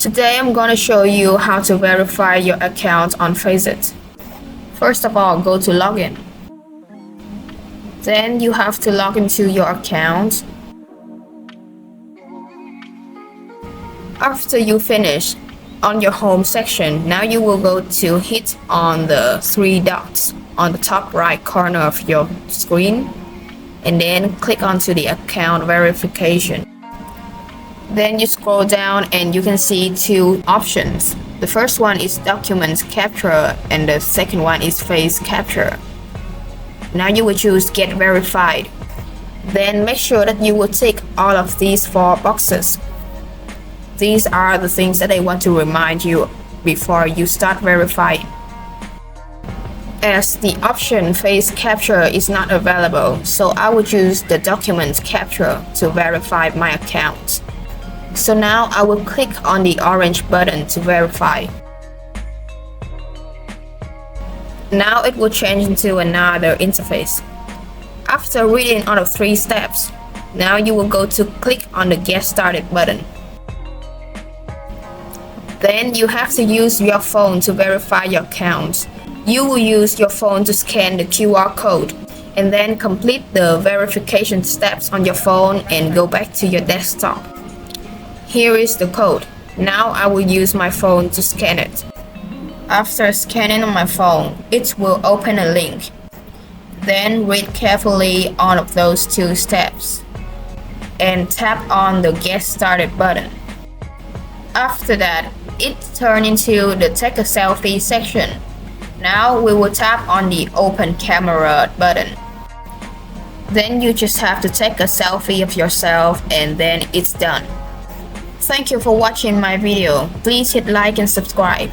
Today I'm going to show you how to verify your account on Faceit. First of all, go to login. Then you have to log into your account. After you finish, on your home section, now you will go to hit on the three dots on the top right corner of your screen and then click onto the account verification. Then you scroll down and you can see two options. The first one is document capture and the second one is face capture. Now you will choose get verified. Then make sure that you will tick all of these four boxes. These are the things that I want to remind you before you start verifying. As the option face capture is not available, so I will use the document capture to verify my account. So now I will click on the orange button to verify. Now it will change into another interface. After reading all of three steps, now you will go to click on the Get Started button. Then you have to use your phone to verify your account. You will use your phone to scan the QR code and then complete the verification steps on your phone and go back to your desktop. Here is the code. Now I will use my phone to scan it. After scanning on my phone, it will open a link. Then read carefully all of those two steps and tap on the Get Started button. After that, it turns into the Take a Selfie section. Now we will tap on the Open Camera button. Then you just have to take a selfie of yourself and then it's done. Thank you for watching my video. Please hit like and subscribe.